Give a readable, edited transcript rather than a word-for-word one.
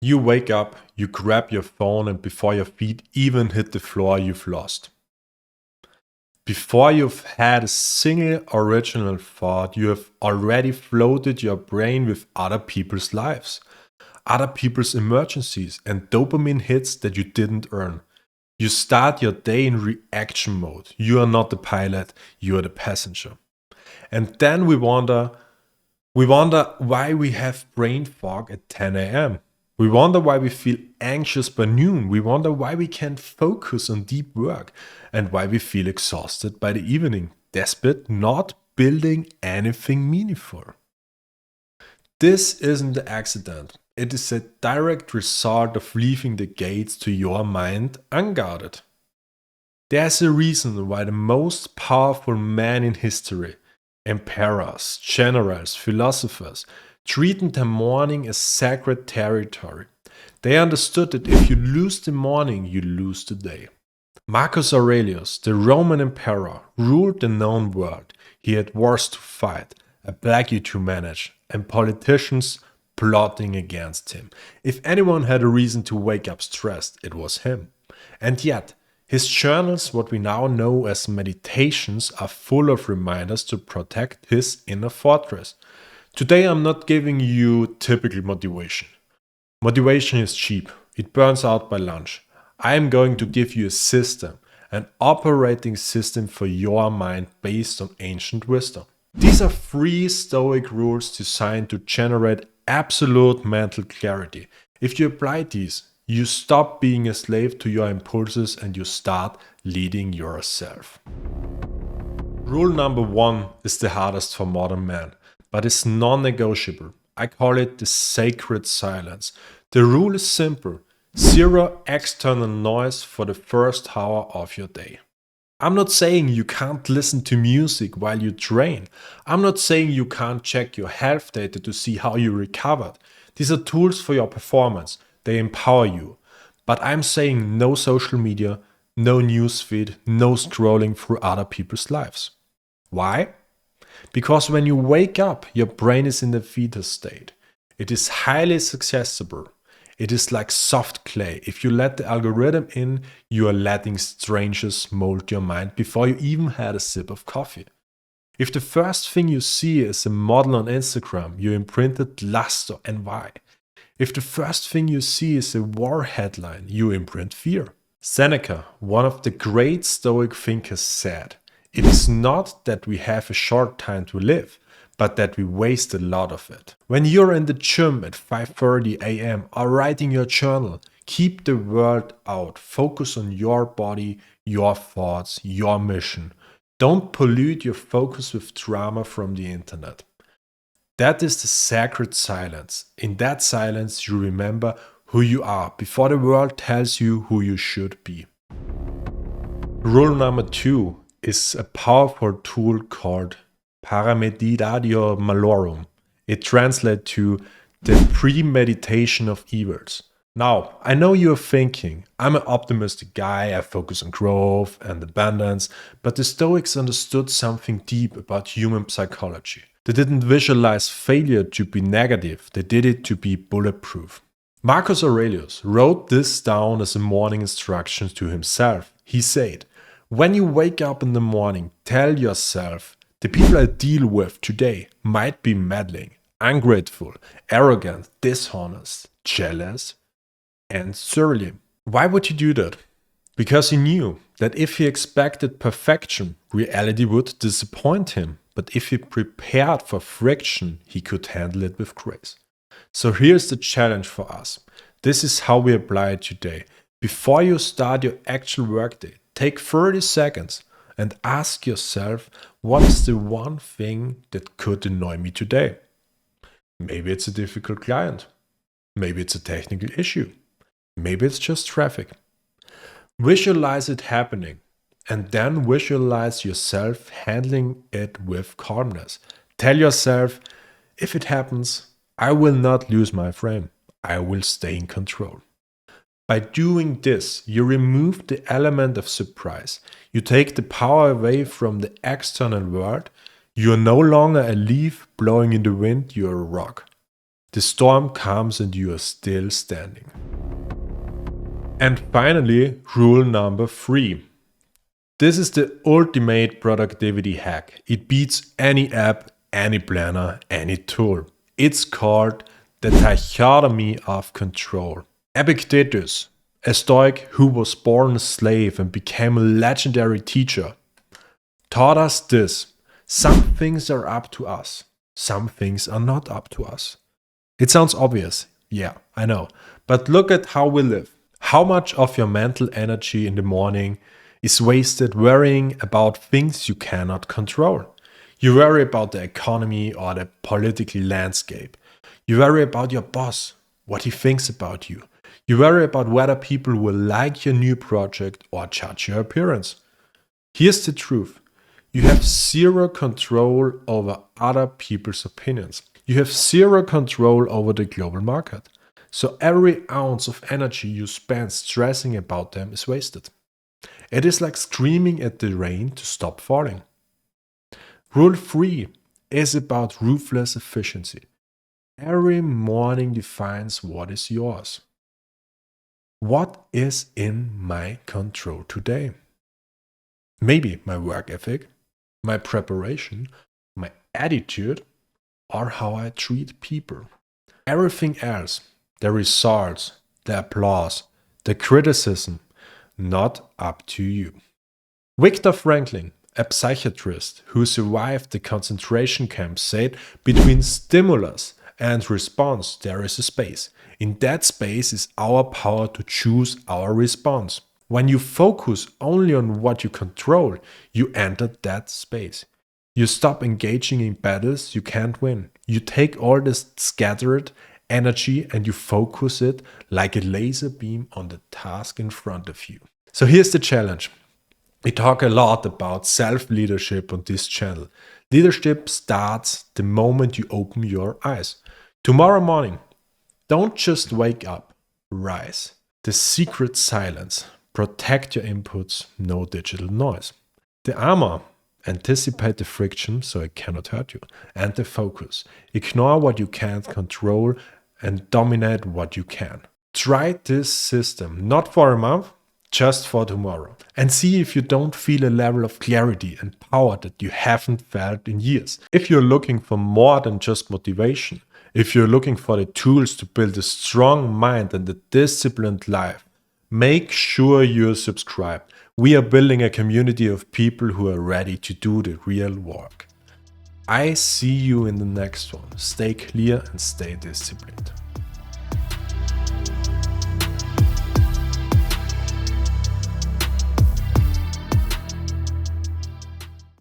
You wake up, you grab your phone, and before your feet even hit the floor, you've lost. Before you've had a single original thought, you have already floated your brain with other people's lives, other people's emergencies, and dopamine hits that you didn't earn. You start your day in reaction mode. You are not the pilot, you are the passenger. And then we wonder why we have brain fog at 10 a.m. We wonder why we feel anxious by noon. We wonder why we can't focus on deep work and why we feel exhausted by the evening, despite not building anything meaningful. This isn't an accident. It is a direct result of leaving the gates to your mind unguarded. There's a reason why the most powerful men in history, emperors, generals, philosophers, treated the morning as sacred territory. They understood that if you lose the morning, you lose the day. Marcus Aurelius, the Roman emperor, ruled the known world. He had wars to fight, a plague to manage, and politicians plotting against him. If anyone had a reason to wake up stressed, it was him. And yet, his journals, what we now know as meditations, are full of reminders to protect his inner fortress. Today I'm not giving you typical motivation. Motivation is cheap. It burns out by lunch. I am going to give you a system, an operating system for your mind based on ancient wisdom. These are 3 Stoic rules designed to generate absolute mental clarity. If you apply these, you stop being a slave to your impulses and you start leading yourself. Rule number 1 is the hardest for modern man, but it's non-negotiable. I call it the sacred silence. The rule is simple: 0 external noise for the first hour of your day. I'm not saying you can't listen to music while you train. I'm not saying you can't check your health data to see how you recovered. These are tools for your performance. They empower you. But I'm saying no social media, no newsfeed, no scrolling through other people's lives. Why? Because when you wake up, your brain is in the fetus state. It is highly accessible. It is like soft clay. If you let the algorithm in, you are letting strangers mold your mind before you even had a sip of coffee. If the first thing you see is a model on Instagram, you imprinted lust or envy. If the first thing you see is a war headline, you imprint fear. Seneca, one of the great Stoic thinkers, said, "It is not that we have a short time to live, but that we waste a lot of it." When you're in the gym at 5:30 a.m. or writing your journal, keep the world out. Focus on your body, your thoughts, your mission. Don't pollute your focus with drama from the internet. That is the sacred silence. In that silence, you remember who you are before the world tells you who you should be. Rule number 2 is a powerful tool called Praemeditatio Malorum. It translates to the premeditation of evils. Now, I know you're thinking, I'm an optimistic guy, I focus on growth and abundance, but the Stoics understood something deep about human psychology. They didn't visualize failure to be negative, they did it to be bulletproof. Marcus Aurelius wrote this down as a morning instruction to himself. He said, "When you wake up in the morning, tell yourself, the people I deal with today might be meddling, ungrateful, arrogant, dishonest, jealous, and surly." Why would he do that? Because he knew that if he expected perfection, reality would disappoint him. But if he prepared for friction, he could handle it with grace. So here's the challenge for us. This is how we apply it today. Before you start your actual workday, take 30 seconds and ask yourself, what is the one thing that could annoy me today? Maybe it's a difficult client. Maybe it's a technical issue. Maybe it's just traffic. Visualize it happening. And then visualize yourself handling it with calmness. Tell yourself, if it happens, I will not lose my frame. I will stay in control. By doing this, you remove the element of surprise. You take the power away from the external world. You are no longer a leaf blowing in the wind, you are a rock. The storm comes and you are still standing. And finally, rule number 3. This is the ultimate productivity hack. It beats any app, any planner, any tool. It's called the Dichotomy of Control. Epictetus, a Stoic who was born a slave and became a legendary teacher, taught us this: some things are up to us, some things are not up to us. It sounds obvious, yeah, I know, but look at how we live. How much of your mental energy in the morning is wasted worrying about things you cannot control? You worry about the economy or the political landscape. You worry about your boss, what he thinks about you. You worry about whether people will like your new project or judge your appearance. Here's the truth. You have zero control over other people's opinions. You have zero control over the global market. So every ounce of energy you spend stressing about them is wasted. It is like screaming at the rain to stop falling. Rule 3 is about ruthless efficiency. Every morning defines what is yours. What is in my control today? Maybe my work ethic, my preparation, my attitude, or how I treat people. Everything else, the results, the applause, the criticism, not up to you. Viktor Frankl, a psychiatrist who survived the concentration camp, said, between stimulus and response there is a space. In that space is our power to choose our response. When you focus only on what you control, you enter that space. You stop engaging in battles you can't win. You take all this scattered energy and you focus it like a laser beam on the task in front of you. So here's the challenge. We talk a lot about self-leadership on this channel. Leadership starts the moment you open your eyes. Tomorrow morning, don't just wake up, rise. The secret silence. Protect your inputs, no digital noise. The armor. Anticipate the friction so it cannot hurt you. And the focus. Ignore what you can't control and dominate what you can. Try this system, not for a month, just for tomorrow. And see if you don't feel a level of clarity and power that you haven't felt in years. If you're looking for more than just motivation, if you're looking for the tools to build a strong mind and a disciplined life, make sure you're subscribed. We are building a community of people who are ready to do the real work. I see you in the next one. Stay clear and stay disciplined.